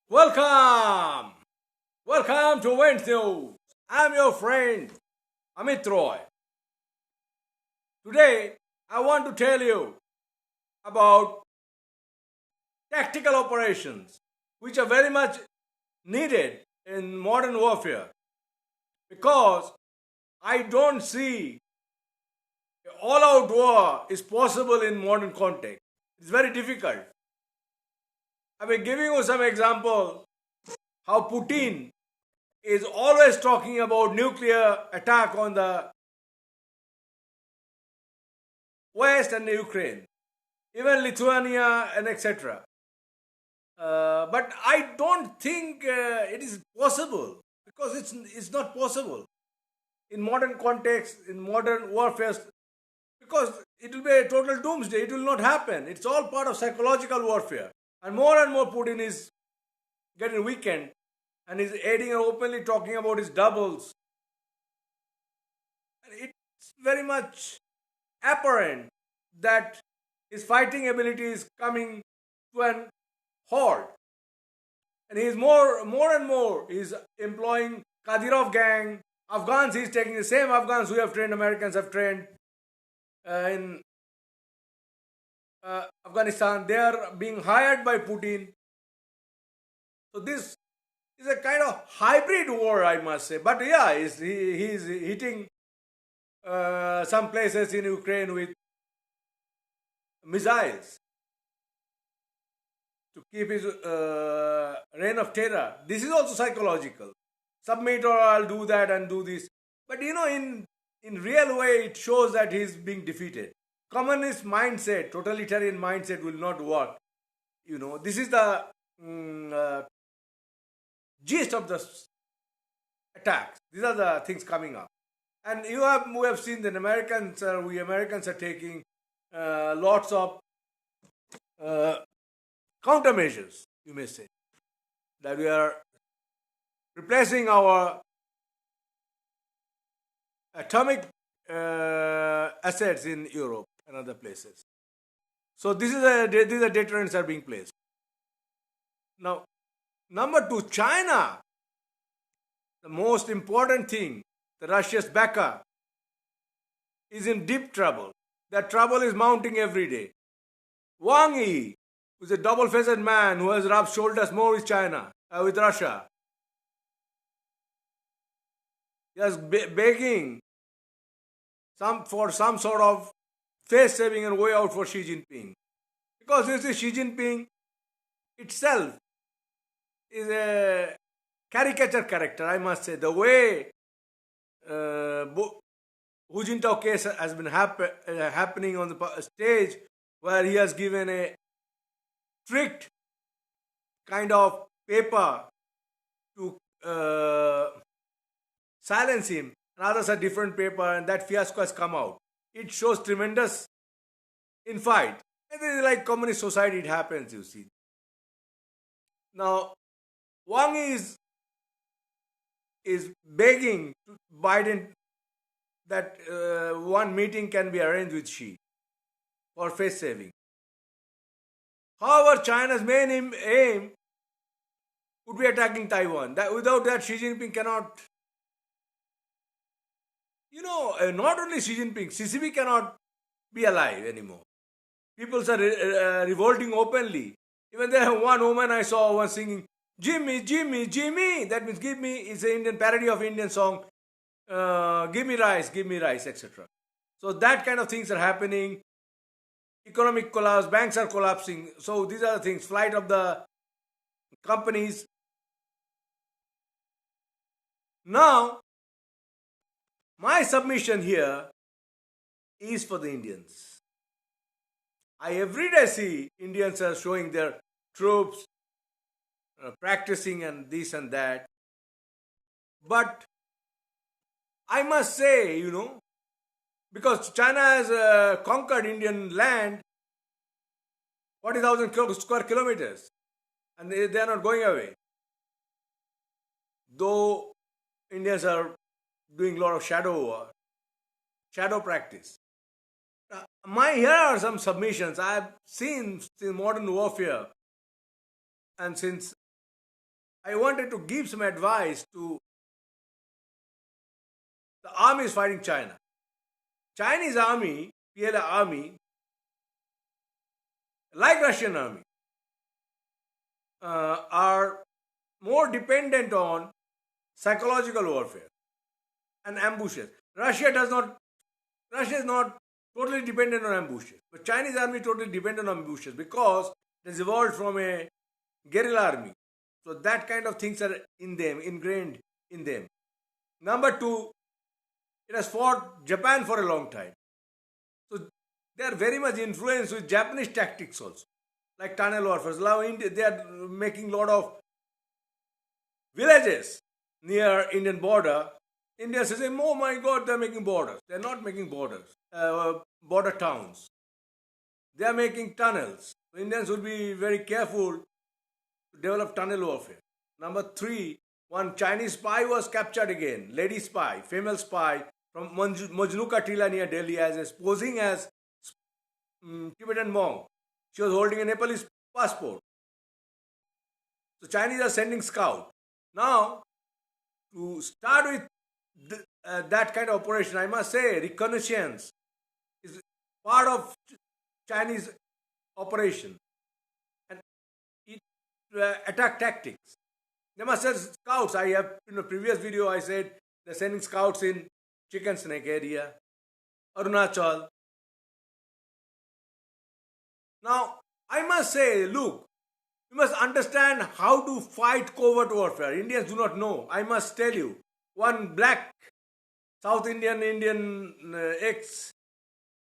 Welcome! Welcome to Wind News. I'm your friend Amit Roy. Today, I want to tell you about tactical operations, which are very much needed in modern warfare because I don't see all out war is possible in modern context. It's very difficult. I've been giving you some example how Putin is always talking about nuclear attack on the West and Ukraine, even Lithuania and etc. But I don't think it is possible because it's not possible in modern context, in modern warfare, because it will be a total doomsday. It will not happen. It's all part of psychological warfare, and more Putin is getting weakened, and is aiding and openly talking about his doubles. And it's very much apparent that his fighting ability is coming to an halt, and he's more and more he's employing Kadyrov gang. Afghans, he's taking the same Afghans who have trained, Americans have trained in Afghanistan. They are being hired by Putin. So this is a kind of hybrid war, I must say. But yeah, he's hitting some places in Ukraine with missiles to keep his reign of terror. This is also psychological. Submit or I'll do that and do this. But in real way, it shows that he's being defeated. Communist mindset, totalitarian mindset will not work. This is the gist of the attacks. These are the things coming up. And we have seen that we Americans are taking lots of countermeasures, you may say, that we are replacing our atomic assets in Europe and other places. So these are deterrents are being placed. Now, number two, China. The most important thing, the Russia's backer, is in deep trouble. That trouble is mounting every day. Wang Yi, who's a double-faced man who has rubbed shoulders more with China, with Russia, he is begging for some sort of face saving and way out for Xi Jinping. Because you see, Xi Jinping itself is a caricature character, I must say. The way Hu Jintao case has been happening on the stage, where he has given a strict kind of paper to silence him, and others a different paper, and that fiasco has come out. It shows tremendous infight. And this is like communist society, it happens, you see. Now, Wang is begging Biden that one meeting can be arranged with Xi for face saving. However, China's main aim would be attacking Taiwan. Without that, Xi Jinping cannot. Not only Xi Jinping, CCP cannot be alive anymore. People are revolting openly. Even there, one woman I saw was singing, "Jimmy, Jimmy, Jimmy." That means give me. It's an Indian parody of Indian song. Give me rice, etc. So that kind of things are happening. Economic collapse, banks are collapsing. So these are the things. Flight of the companies. Now, my submission here is for the Indians. I every day see Indians are showing their troops practicing and this and that. But I must say, because China has conquered Indian land, 40,000 square kilometers, and they are not going away. Though Indians are doing a lot of shadow practice. Here are some submissions I have seen since modern warfare and since I wanted to give some advice to the armies fighting China. Chinese army, PLA army, like Russian army, are more dependent on psychological warfare and ambushes. Russia is not totally dependent on ambushes, but Chinese army totally dependent on ambushes because it has evolved from a guerrilla army. So that kind of things are in them, ingrained in them. Number two, it has fought Japan for a long time. So they are very much influenced with Japanese tactics also, like tunnel warfare. Now they are making a lot of villages near Indian border. India says, "Oh my God, they're making borders." They're not making borders, border towns. They are making tunnels. So Indians would be very careful to develop tunnel warfare. Number three, one Chinese spy was captured again, lady spy, female spy from Majnuka Tila near Delhi as posing as Tibetan monk. She was holding a Nepalese passport. So Chinese are sending scouts. Now, to start with that kind of operation, I must say reconnaissance is part of Chinese operation and it, attack tactics. They must send scouts. I have in the previous video I said they're sending scouts in Chicken Snake area, Arunachal. Now I must say, look, you must understand how to fight covert warfare. Indians do not know. I must tell you, one black South Indian ex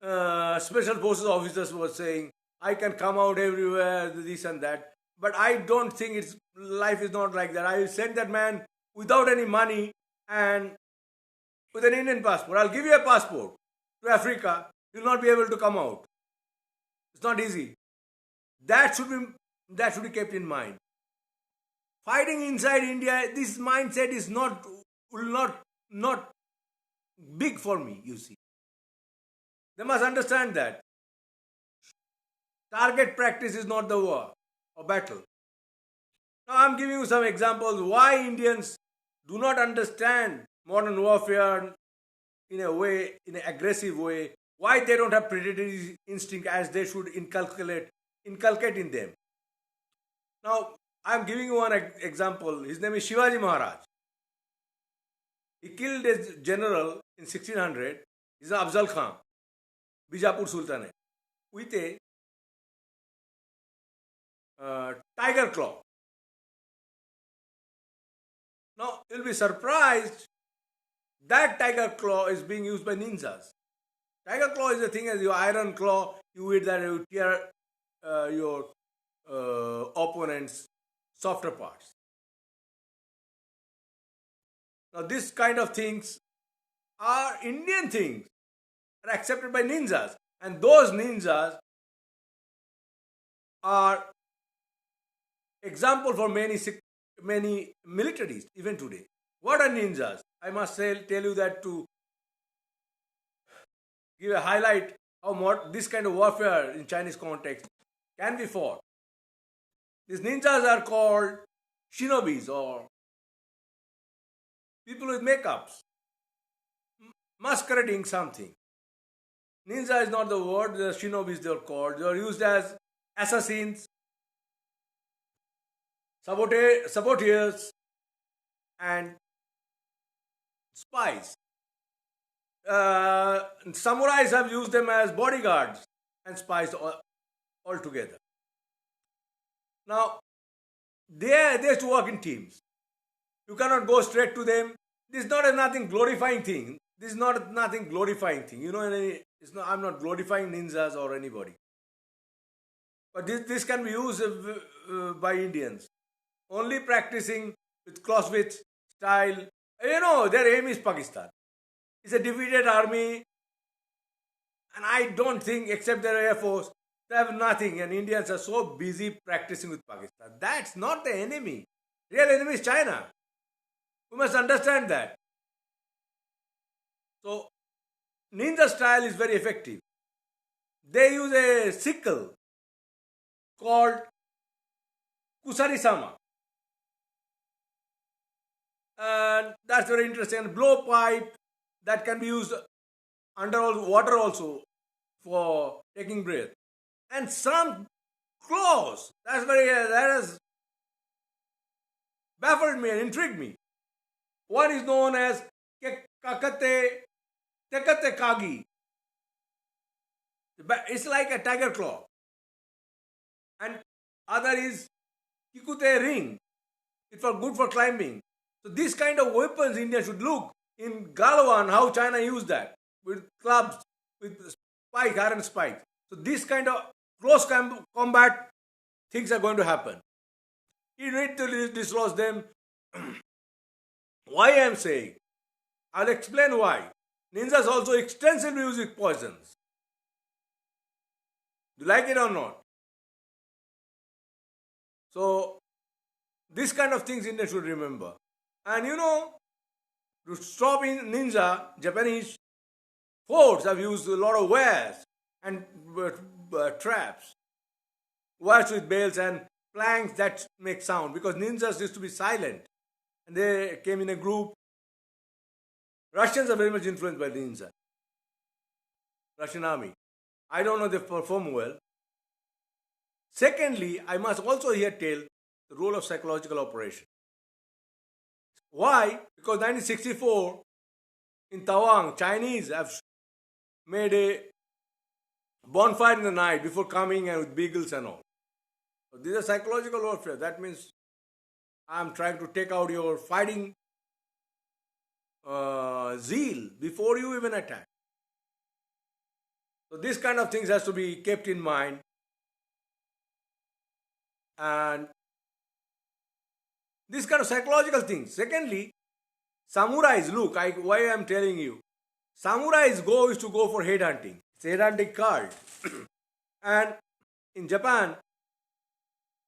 special forces officers was saying, I can come out everywhere, this and that. But I don't think life is not like that. I will send that man without any money and with an Indian passport. I'll give you a passport to Africa. You'll not be able to come out. It's not easy. That should be kept in mind. Fighting inside India, this mindset is not big for me, you see. They must understand that. Target practice is not the war or battle. Now I'm giving you some examples why Indians do not understand modern warfare in an aggressive way, why they don't have predatory instinct as they should inculcate in them. Now, I'm giving you one example. His name is Shivaji Maharaj. He killed his general in 1600. He's Afzal Khan, Bijapur Sultanate, with a tiger claw. Now, you'll be surprised that tiger claw is being used by ninjas. Tiger claw is the thing as your iron claw. You eat that, you tear your opponent's softer parts. Now, this kind of things are Indian things, are accepted by ninjas, and those ninjas are example for many militaries even today. What are ninjas? I must tell you that to give a highlight how this kind of warfare in Chinese context can be fought. These ninjas are called shinobis or people with makeups, masquerading something. Ninja is not the word, the shinobis they are called. They are used as assassins, saboteurs, and spies. Samurais have used them as bodyguards and spies all together. Now, they used to work in teams. You cannot go straight to them. This is not a nothing glorifying thing. This is not nothing glorifying thing. You know, I'm not glorifying ninjas or anybody. But this can be used by Indians. Only practicing with Clausewitz style. You know, their aim is Pakistan. It's a defeated army. And I don't think, except their Air Force, they have nothing. And Indians are so busy practicing with Pakistan. That's not the enemy. Real enemy is China. We must understand that. So, ninja style is very effective. They use a sickle called Kusari-sama. And that's very interesting. And blowpipe that can be used under water also for taking breath. And some claws. That has baffled me and intrigued me. One is known as kakate tekate kagi. It's like a tiger claw. And other is kikute ring. It's good for climbing. So these kind of weapons India should look in Galwan, how China used that with clubs, with spike, iron spikes. So this kind of close combat things are going to happen. You need to dislodge them. Why I am saying? I'll explain why. Ninjas also extensively use poisons. Do you like it or not? So, this kind of things India should remember. And to stop ninja, Japanese forts have used a lot of wares and traps. Wires with bells and planks that make sound, because ninjas used to be silent. And they came in a group. Russians are very much influenced by ninja. Russian army. I don't know if they perform well. Secondly, I must also here tell the role of psychological operation. Why? Because 1964 in Tawang, Chinese have made a bonfire in the night before coming and with beagles and all. So these are psychological warfare. That means I'm trying to take out your fighting zeal before you even attack. So this kind of things has to be kept in mind. And this kind of psychological things. Secondly, samurais, look, why I am telling you. Samurais is to go for head hunting. It's a head hunting cult. And in Japan,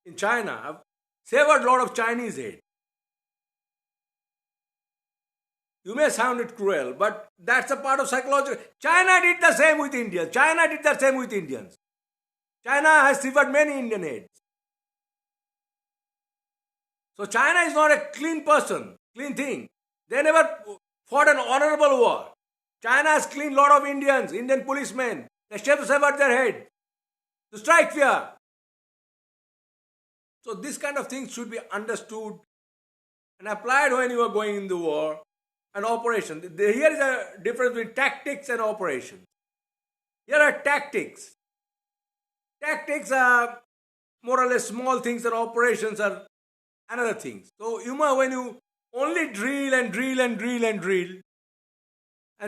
in China, I've severed a lot of Chinese head. You may sound it cruel, but that's a part of psychological. China did the same with India. China did the same with Indians. China has severed many Indian heads. So China is not a clean person, clean thing. They never fought an honorable war. China has cleaned a lot of Indians, Indian policemen. They severed their head to strike fear. So this kind of things should be understood and applied when you are going in the war and operation. Here is a difference between tactics and operations. Here are tactics. Tactics are more or less small things, and operations are another thing. So when you only drill and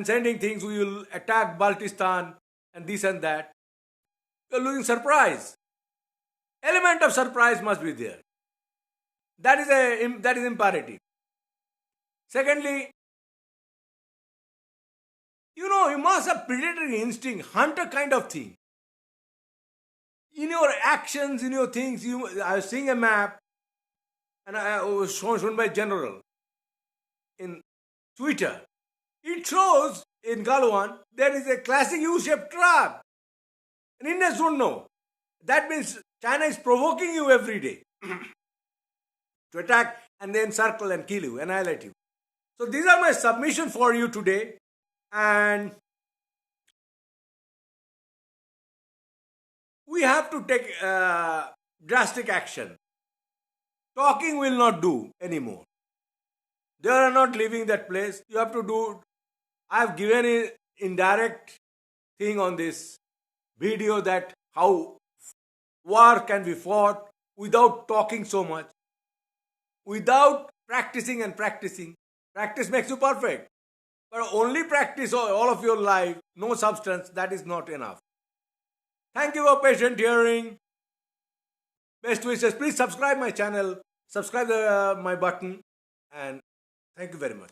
sending things, we will attack Baltistan and this and that, you are losing surprise. Element of surprise must be there. That is imperative. Secondly, you must have predatory instinct, hunter kind of thing. In your actions, in your things, I was seeing a map, and I was shown by General in Twitter. It shows in Galwan there is a classic U-shaped trap. And Indians don't know. That means China is provoking you every day to attack and then circle and kill you, annihilate you. So these are my submissions for you today. And we have to take drastic action. Talking will not do anymore. They are not leaving that place. You have to do. I have given an indirect thing on this video that how war can be fought without talking so much, without practicing and practicing. Practice makes you perfect. But only practice all of your life, no substance, that is not enough. Thank you for patient hearing. Best wishes. Please subscribe my channel. Subscribe my button. And thank you very much.